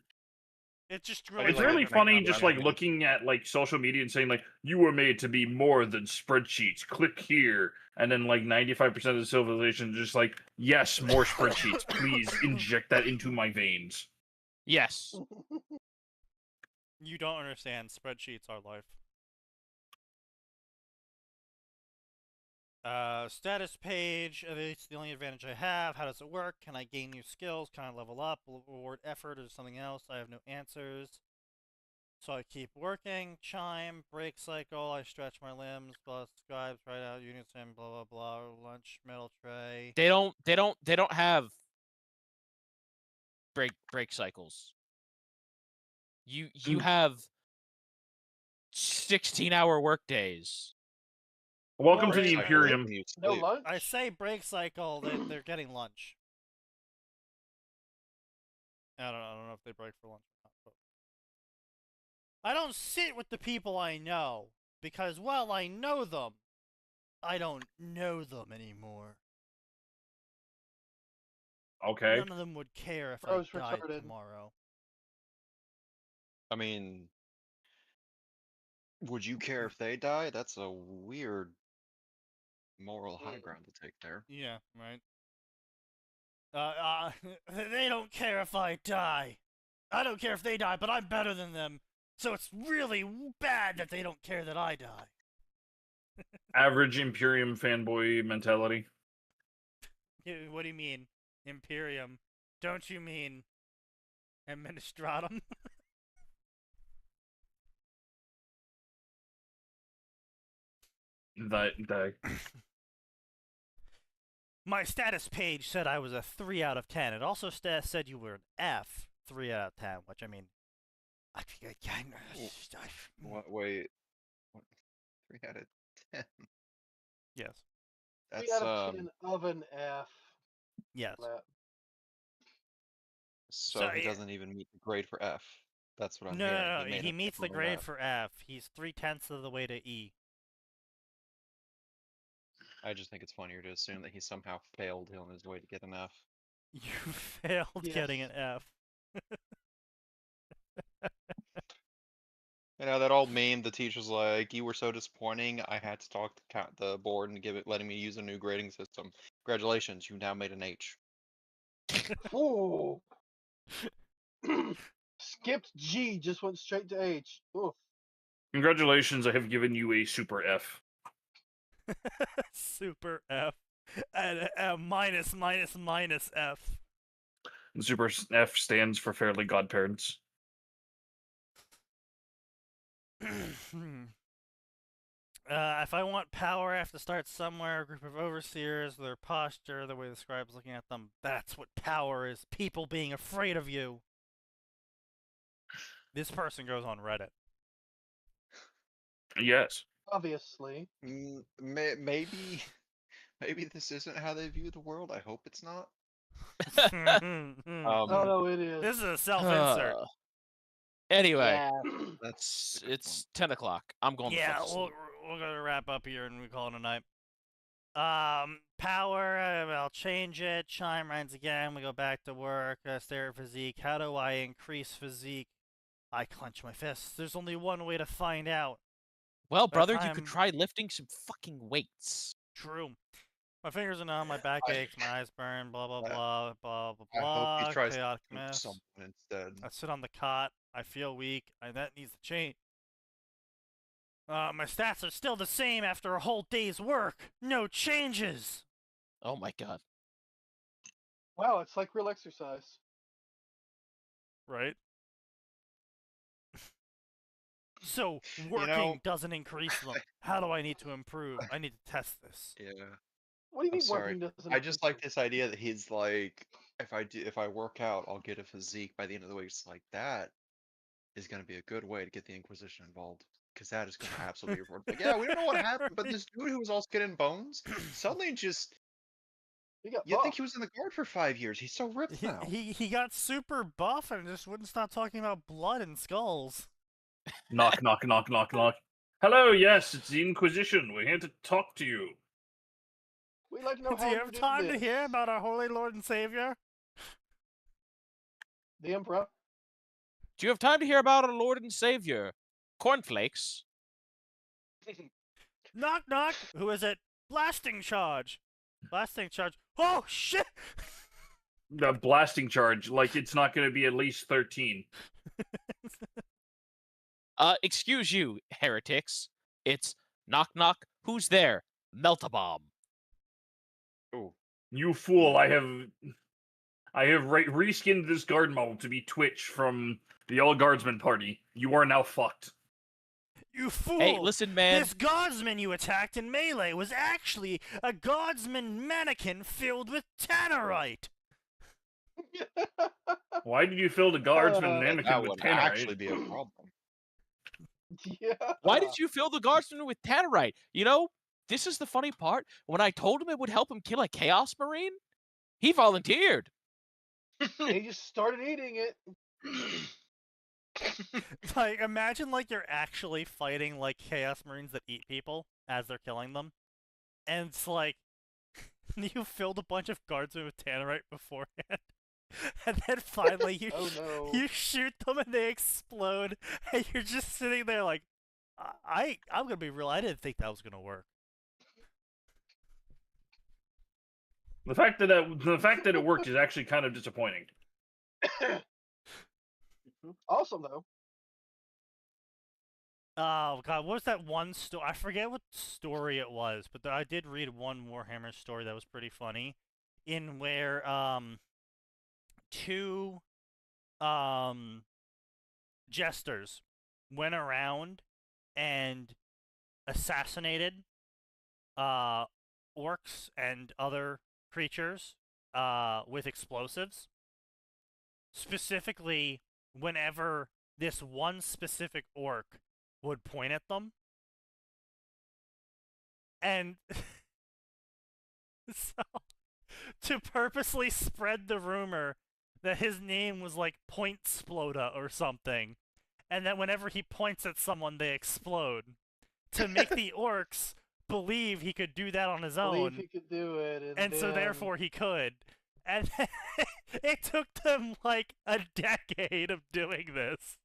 It's just I mean, really it's like, really it makes funny sense. just I like mean, looking at like social media and saying like, you were made to be more than spreadsheets. Click here, and then like 95% of the civilization is just like, yes, more spreadsheets. Please inject that into my veins. Yes. You don't understand. Spreadsheets are life. Status page. It's the only advantage I have. How does it work? Can I gain new skills? Can I level up? Will it reward effort or something else? I have no answers. So I keep working. Chime. Break cycle. I stretch my limbs. Plus scribes. Write out unison. Blah blah blah. Lunch. Metal tray. They don't have break cycles. You have 16-hour work days. Welcome Well, to the I- Imperium. No lunch. I say break cycle. They're getting lunch. I don't know if they break for lunch or not. But I don't sit with the people I know because, well, I know them. I don't know them anymore. Okay. None of them would care if Bro's I died retarded. tomorrow. I mean, would you care if they die? That's a weird moral high ground to take there. Yeah, right. They don't care if I die. I don't care if they die, but I'm better than them. So it's really bad that they don't care that I die. Average Imperium fanboy mentality. What do you mean, Imperium? Don't you mean Administratum? The My status page said I was a 3 out of 10. It also said you were an F, 3 out of 10, which I mean, What? Wait. What? 3 out of 10. yes, 3 That's out of 10 of an F. yes. Flat. so he yeah. doesn't even meet the grade for F. That's what I'm No, hearing. no, no. made He an meets F the over an grade F. for F. He's 3/10 of the way to E. I just think it's funnier to assume that he somehow failed on his way to get an F. You failed getting an Yes. F. You know, that old meme, the teacher's like, you were so disappointing, I had to talk to the board and letting me use a new grading system. Congratulations, you now made an H. Ooh. Skipped G, just went straight to H. Oof. Congratulations, I have given you a super F. Super F. And minus F. And super F stands for fairly godparents. If I want power, I have to start somewhere. A group of overseers, their posture, the way the scribe's looking at them. That's what power is. People being afraid of you. This person goes on Reddit. Yes. Obviously. Maybe this isn't how they view the world. I hope it's not. Oh no, it is. This is a self-insert. Anyway, Yeah. it's 10 o'clock. I'm going to Yeah, fuck we're asleep. gonna wrap up here and we call it a night. Power, I'll change it. Chime rings again. We go back to work. Stare at physique. How do I increase physique? I clench my fists. There's only one way to find out. Well, By brother, the you could time- try lifting some fucking weights. True. My fingers are numb, my back aches, my eyes burn, blah blah blah blah blah I hope blah. he tries Chaotic to shoot mess. someone instead. I sit on the cot. I feel weak. That needs to change. My stats are still the same after a whole day's work. No changes. Oh my god. Wow, it's like real exercise. Right? So, working doesn't increase them. How do I need to improve? I need to test this. Yeah. What do you I'm mean sorry. working doesn't? I just like this idea that he's like, if I work out, I'll get a physique by the end of the week. It's like that is going to be a good way to get the Inquisition involved, because that is going to absolutely reward. Like, yeah, we don't know what happened, but this dude who was all skin and bones suddenly just. You got You'd think buff. he was in the guard for 5 years. He's so ripped now. He got super buff and just wouldn't stop talking about blood and skulls. Knock, knock, knock, knock, knock. Hello, yes, it's the Inquisition. We're here to talk to you. We'd like to know Do how you you're have doing time to this. hear about our holy Lord and Savior? The Emperor? Do you have time to hear about our Lord and Savior, Cornflakes? Knock knock. Who is it? Blasting charge. Blasting charge. Oh shit! The blasting charge, like it's not going to be at least 13. Excuse you, heretics. It's knock knock. Who's there? Melt-a-bomb. Oh, You fool! I have reskinned this guard model to be Twitch from the All Guardsmen party. You are now fucked. You fool! Hey, listen, man. This guardsman you attacked in melee was actually a guardsman mannequin filled with tannerite. Why did you fill the guardsman That mannequin that with would tannerite? actually be a problem. Yeah. Why did you fill the guardsman with tannerite? You know, this is the funny part. When I told him it would help him kill a Chaos Marine, he volunteered. He just started eating it. Like, imagine like you're actually fighting like Chaos Marines that eat people as they're killing them, and it's like you filled a bunch of guardsmen with tannerite beforehand, and then finally you Oh no. you shoot them and they explode, and you're just sitting there like, I'm gonna be real. I didn't think that was gonna work. The fact that it worked is actually kind of disappointing. Awesome though. Oh god, what was that one story? I forget what story it was, but I did read one Warhammer story that was pretty funny, in where two jesters went around and assassinated orcs and other creatures with explosives. Specifically, whenever this one specific orc would point at them. And so, to purposely spread the rumor that his name was like Point Sploda or something, and that whenever he points at someone, they explode, to make the orcs believe he could do that on his Believe own, he could do it, and so then- therefore he could. And it took them like a decade of doing this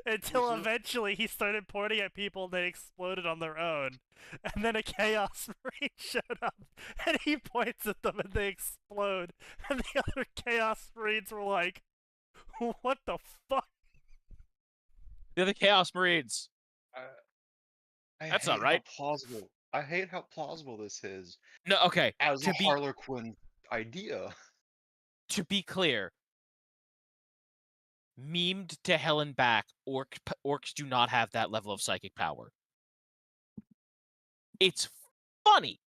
until eventually he started pointing at people and they exploded on their own. And then a Chaos Marine showed up and he points at them and they explode. And the other Chaos Marines were like, what the fuck? They're the Chaos Marines. That's not right. Plausible. I hate how plausible this is No, okay. as To a be Harlequin idea. to be clear, memed to hell and back, orcs do not have that level of psychic power. It's funny.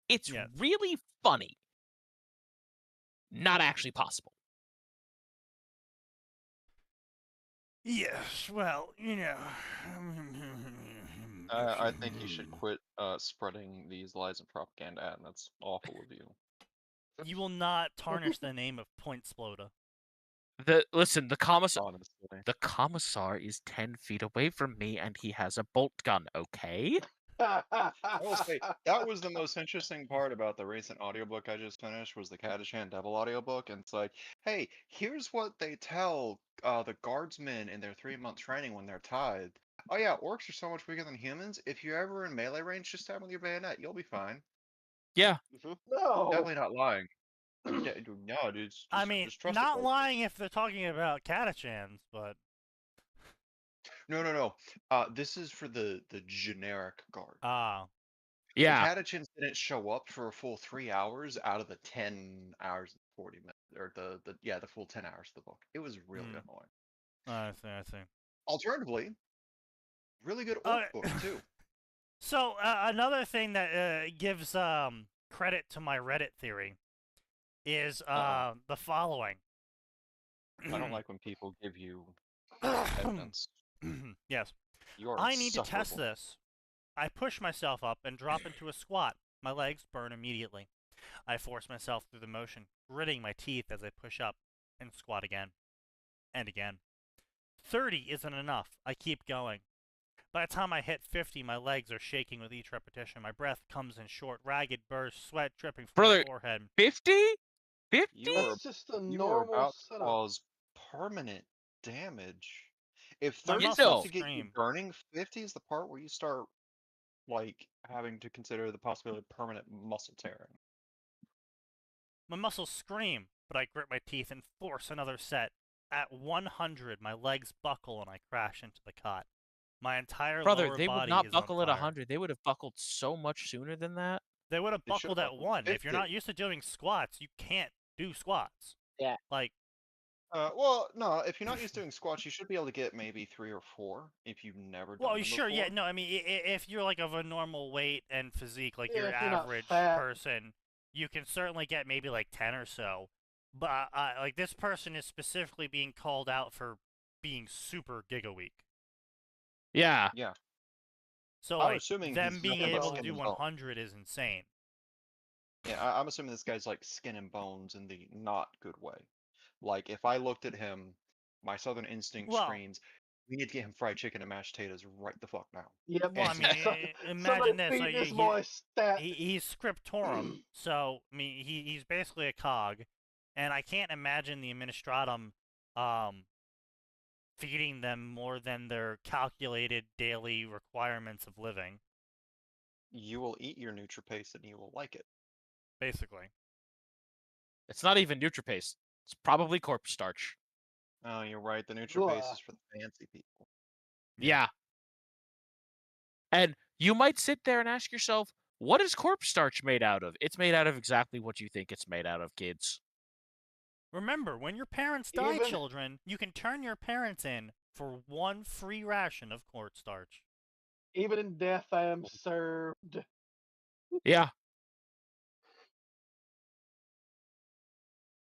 It's Yeah. really funny. Not actually possible. Yes, well, you know. I think you should quit spreading these lies and propaganda, and that's awful of you. You will not tarnish the name of Point Sploda. Listen, the commissar honestly. is 10 feet away from me, and he has a bolt gun. Okay. I will say that was the most interesting part about the recent audiobook I just finished was the Catachan Devil audiobook, and it's like, hey, here's what they tell the guardsmen in their 3-month training when they're tied. Oh yeah, orcs are so much bigger than humans. If you're ever in melee range, just stab with your bayonet. You'll be fine. Yeah. No. Definitely not lying. No, dude. I mean, just trust not it. lying if they're talking about Catachans, but No. This is for the generic guard. Yeah. The Catachans didn't show up for a full 3 hours out of the 10 hours and 40 minutes, or the full 10 hours of the book. It was really annoying. I see. Alternatively, really good orc book too. So another thing that gives credit to my Reddit theory is the following. I don't like when people give you evidence. Yes. You are I need to test insufferable. this. I push myself up and drop into a squat. My legs burn immediately. I force myself through the motion, gritting my teeth as I push up and squat again. And again. 30 isn't enough. I keep going. By the time I hit 50, my legs are shaking with each repetition. My breath comes in short, ragged bursts, sweat dripping from my forehead. 50? 50? That's just a You are normal about to setup. cause permanent damage. If My 30 muscles to get you scream. burning, 50 is the part where you start like having to consider the possibility of permanent muscle tearing. My muscles scream, but I grit my teeth and force another set. At 100, my legs buckle and I crash into the cot. My entire Brother, lower they would body not is buckle on at fire. 100. They would have buckled so much sooner than that. They would have They should've buckled at buckled 1. If you're 50. not used to doing squats, you can't do squats. Yeah. Like, Well, no, if you're not used to doing squats, you should be able to get maybe 3 or 4 if you've never done well, them sure, yeah, before. no, I mean, if you're like of a normal weight and physique, like Yeah, your if you're not average fat. person, you can certainly get maybe like 10 or so. But like this person is specifically being called out for being super giga weak. Yeah. Yeah. So I'm like assuming them he's being nothing but able to skin do and bone. 100 is insane. Yeah, I'm assuming this guy's like skin and bones in the not good way. Like if I looked at him, my southern instinct Well- screams, we need to get him fried chicken and mashed potatoes right the fuck now. Yep. Well, I And- mean, imagine this. Somebody Like, feed this boy stat. he's scriptorum, so I mean, he's basically a cog, and I can't imagine the administratum feeding them more than their calculated daily requirements of living. You will eat your NutriPaste and you will like it. Basically. It's not even NutriPaste. It's probably corpse starch. Oh, you're right. The NutriPaste Ugh. is for the fancy people. Yeah. And you might sit there and ask yourself, what is corpse starch made out of? It's made out of exactly what you think it's made out of, kids. Remember, when your parents die, Even- children, you can turn your parents in for 1 free ration of cornstarch. Even in death, I am served. Yeah.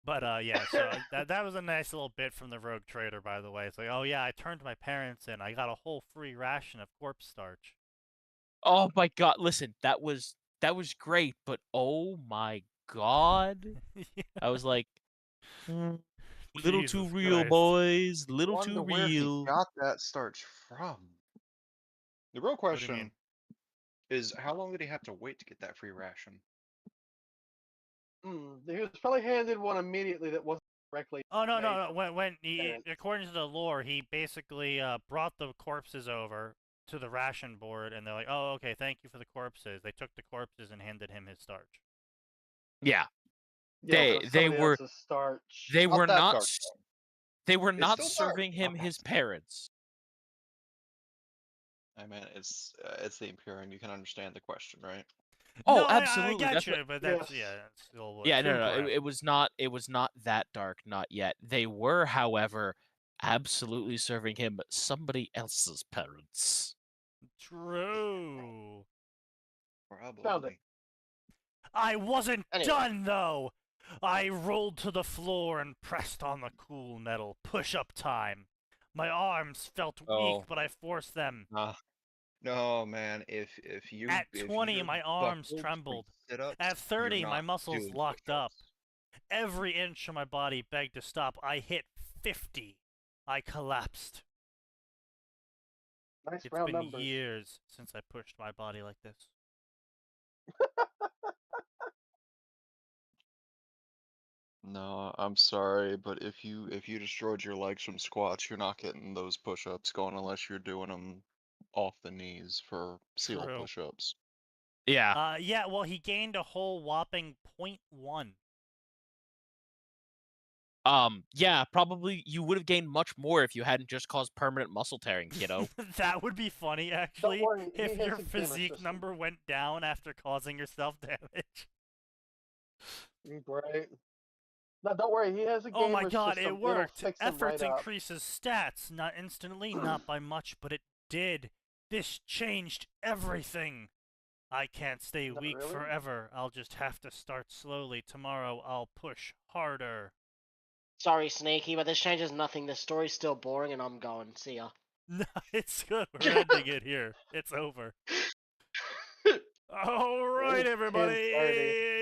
But yeah, so that was a nice little bit from the Rogue Trader, by the way. It's like, oh yeah, I turned my parents in. I got a whole free ration of corpse starch. Oh my god, listen, that was great, but oh my god. Yeah. I was like, little too Jesus real, Christ. boys. Little Wonder too where real. he got that starch from. The real do you question mean? is, how long did he have to wait to get that free ration? He was probably handed one immediately that wasn't correctly. Oh no, made. no, no. When he, parents. according to the lore, he basically brought the corpses over to the ration board, and they're like, "Oh, okay, thank you for the corpses." They took the corpses and handed him his starch. Yeah. Yeah, They- but they somebody were- else's starch. They Not were that not dark, s- though. they were It's not still dark, serving but him not his that parents. I mean, it's the Imperium. You can understand the question, right? Oh, no, absolutely. I That's get what- you, but that's Yes. that's still Yeah, no, super. it was not that dark, not yet. They were, however, absolutely serving him somebody else's parents. True. Probably. I wasn't Anyway. done though. I rolled to the floor and pressed on the cool metal. Push-up time. My arms felt Oh. weak, but I forced them. No, man. If you At if 20, you're my arms buckled for trembled. sit-ups, At 30, you're my not muscles doing locked up. push-ups. Every inch of my body begged to stop. I hit 50, I collapsed. Nice It's round been numbers. years since I pushed my body like this. No, I'm sorry, but if you destroyed your legs from squats, you're not getting those push-ups going unless you're doing them off the knees for seal True. push-ups. Yeah. Yeah, well, he gained a whole whopping 0.1. Yeah, probably you would have gained much more if you hadn't just caused permanent muscle tearing, kiddo. That would be funny, actually, worry, he if has your a gamer physique system. number went down after causing yourself damage. Great. No, don't worry, he has a gamer Oh my god, system. it worked! It'll fix him Efforts right up. increases stats, not instantly, not by much, but it did. This changed everything. I can't stay Not weak really? forever. I'll just have to start slowly. Tomorrow I'll push harder. Sorry, Sneaky, but this changes nothing. The story's still boring, and I'm going. See ya. No, it's good. We're ending it here. It's over. All right, It's everybody. 10:30.